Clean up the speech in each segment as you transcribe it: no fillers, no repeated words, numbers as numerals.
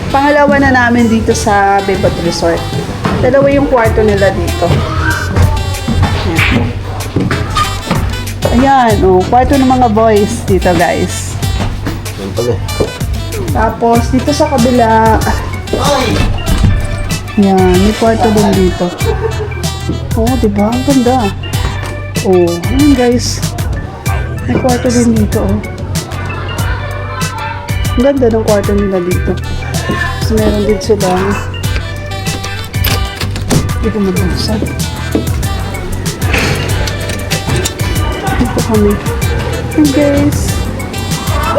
Pangalawa na namin dito sa Bebot Resort. Dalawa yung kwarto nila dito. Ayan, oh, kwarto ng mga boys dito, guys. Yan pala eh. Tapos, dito sa kabila, yan, may kwarto din dito. Oh, diba? Ang ganda. Oh, ayan guys. May kwarto din dito, oh. Ang ganda ng kwarto nila dito. Tapos meron din sila. Hindi ko mabuksan. Dito kami. Hey guys.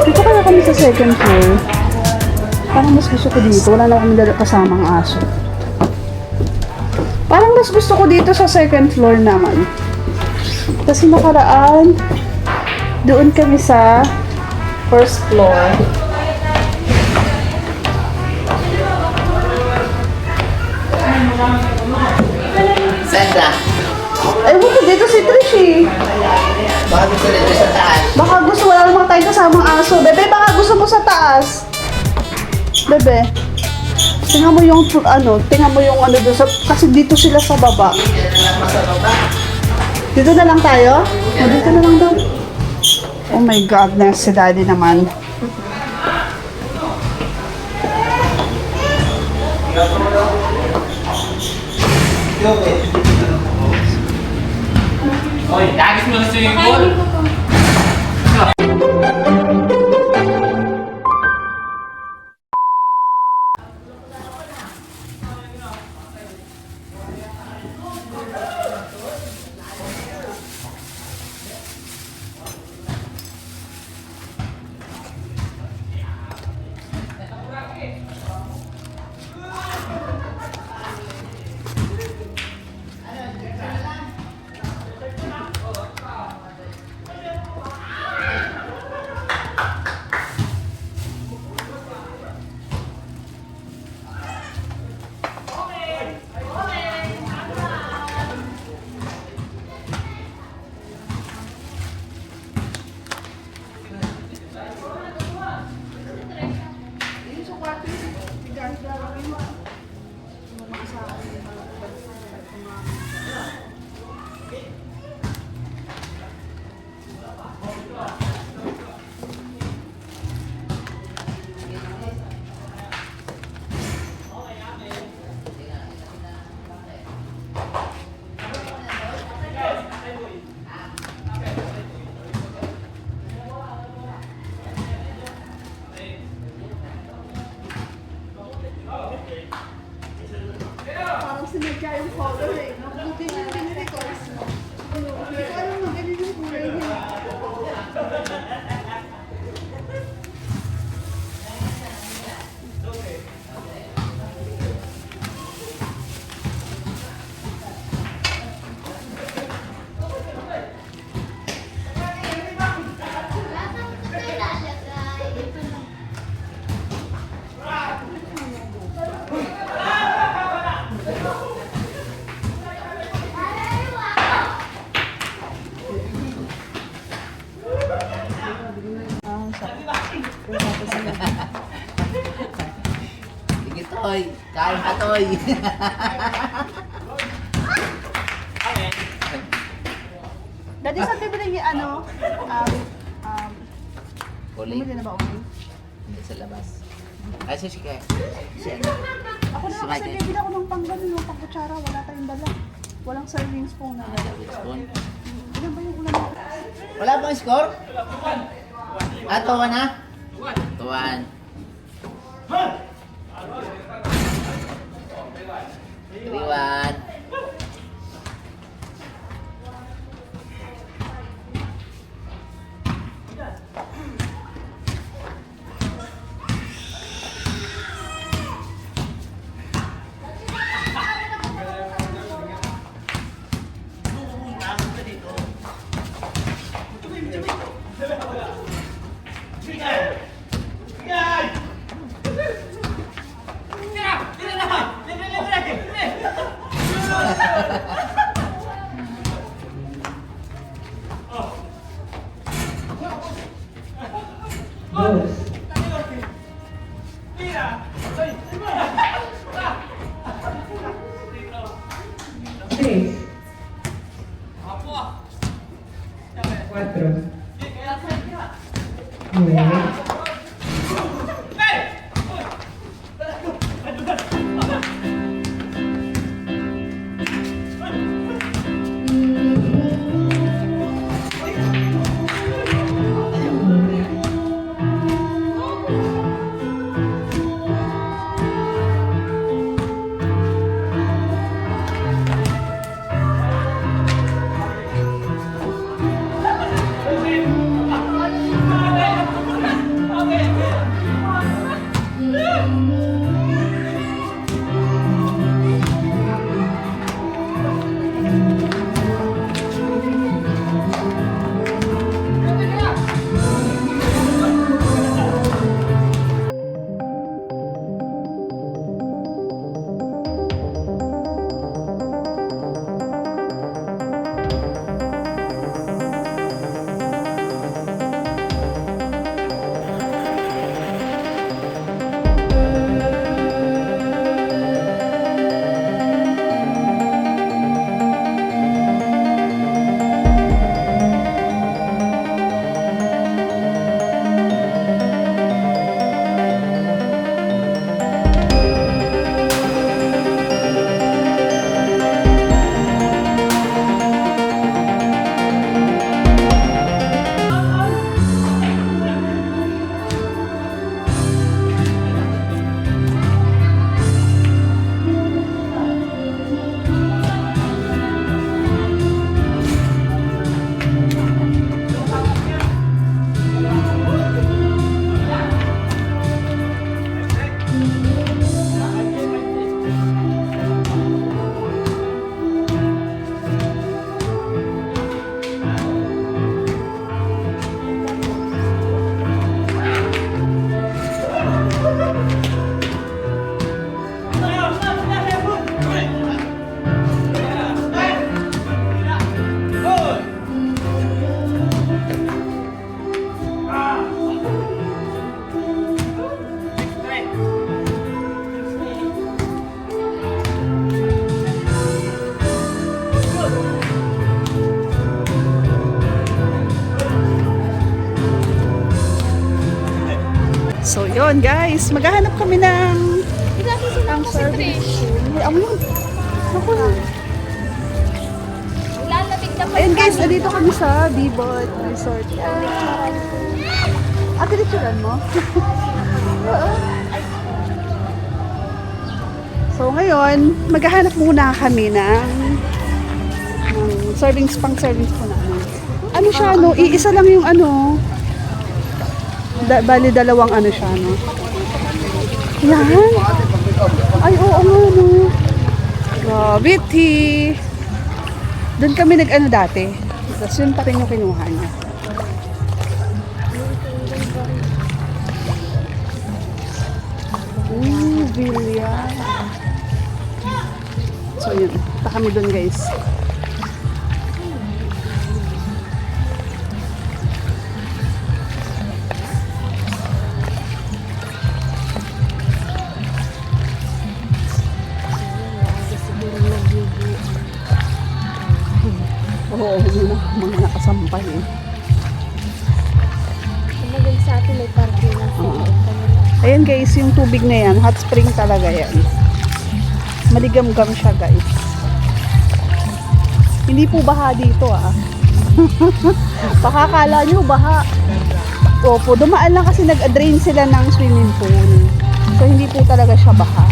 Dito kaya kami sa second floor. Parang mas gusto ko dito. Wala na kami kasamang aso. Parang mas gusto ko dito sa second floor naman. Kasi nakaraan, doon kami sa first floor. Sandra, Ewan ko dito si Trishi. baka gusto nito sa taas. Baka gusto, wala namang tayong kasamang aso. Bebe, baka gusto mo sa taas. Bebe, tingnan mo yung doon sa, kasi dito sila sa baba. Dito na lang tayo? O, dito na lang daw. Oh my goodness, si Daddy naman. Oy, dagis mo na sa swimming pool. Parang sinadya yung color eh. Buti niya yung binirikos mo. Hindi ko alam na ganun yung kulay niya. Sige, Toy. Kain ka, Toy. Daddy, saan bibili niya Uli. bumili na ba uli? Hindi sa labas. Ay, si Kaya. Si ano? Ako na Si kasi Michael. bibili ako ng pangganon, ng pangkutsara. Wala tayong dala. Walang serving spoon na dala. Spoon. Ilan ba yung ulam mo? Wala bang score? Ah, tuwan na? Tuwan. 3-1. So, yun guys. Maghahanap kami ng Dati sila ang si service. Trish. Ay, yun. Naku. Lalamig na pa Ayun yung guys, kanin. nandito kami sa Bibot Resort. Ate, litsuran mo? So ngayon, maghahanap muna kami ng servings, pang servings po namin. Ano siya, no? Iisa lang yung ano. Bali, dalawang ano siya, no? Yan. Ay, oo nga, no? Grabe, tea. Doon kami nag-ano dati. Tapos yun pa rin yung kinuha niya. Villa. So yun, ta kami doon guys. Oo, mga nakasampay eh. Kumagay sa atin may parking ng Ayan guys, yung tubig na yan, hot spring talaga yan. Maligam-gam siya guys. Hindi po baha dito ah. Baka kala nyo baha. Opo, dumaan lang kasi nag-drain sila ng swimming pool. So hindi po talaga siya baha.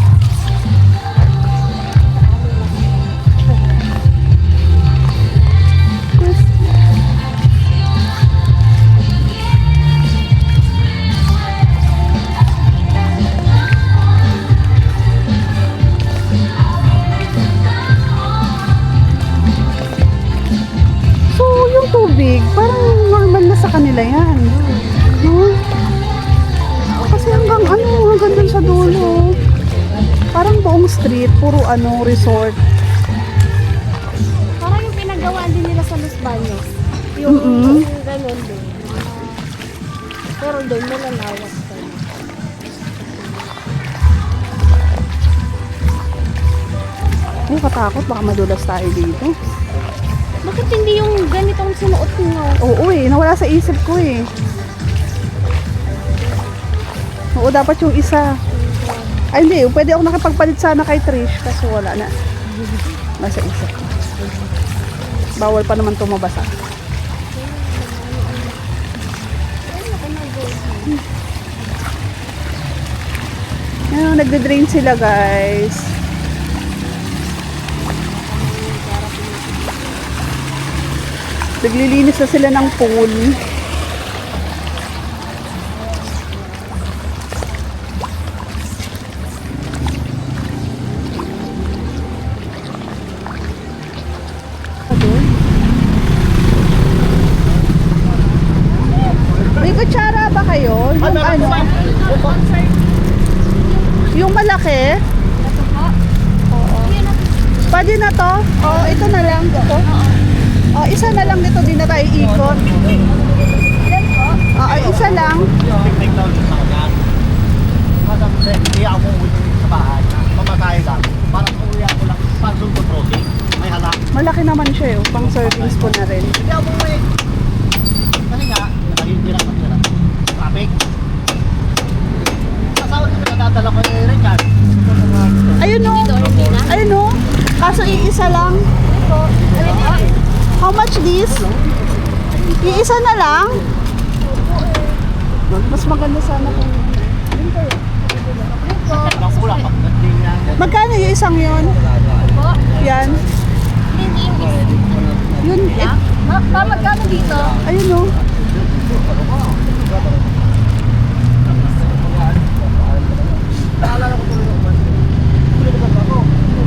Tubig, parang normal na sa kanila yan. No? Kasi hanggang dun sa dulo. Parang buong street, puro resort. Parang yung pinagawa din nila sa Los Baños. Yung ganun din. Pero doon malalawak ka na. Ay, katakot, baka madulas tayo dito. Bakit hindi yung ganitong sinuot mo? Oo nawala sa isip ko eh. Oo, dapat yung isa. Ay hindi, pwede ako nakapagpalit sana kay Trish kasi wala na. Nasa isip ko. Bawal pa naman tumabasa. Ayun, nagde-drain sila guys. Naglilinis na sila ng pool. May kutsara ba kayo? Yung ano? Yung malaki? Oo. Pwede na to? Oo, ito na lang. Ito. Oh, isa na lang dito, di na tayo ikot. Oo, isa lang. Hindi ako uwi sa bahay. Pamatay lang. Parang uwi ako lang. Pansong to protein. May halak. Malaki naman siya pang servings po na rin. Hindi ako uwi. Kasi nga, nakahintira ko sila. Traffic. Kasawa ko nadadala ko yung Richard. Ayun o. Ayun o. Kaso iisa lang. How much this? Iisa na lang? Mas maganda sana kung Lang pula pagdating niya. magkano yung isang yun? Yan. Yun. Magkano dito? Ayun o.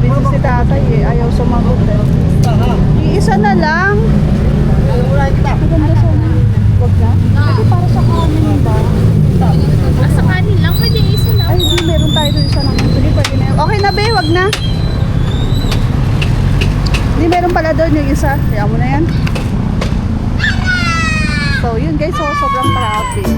Busy si tatay eh. Ayaw sumagot eh. Iisa na lang. Maganda sana. Wag na? Kasi para sa kanin ba? Sa kanin lang, pwede isa na. Ay, hindi. Meron tayo doon isa naman. Sige, pwede na yun. Okay na, be. Wag na. Hindi, meron pala doon yung isa. Kaya mo na yan. So, yun guys. So, sobrang traffic.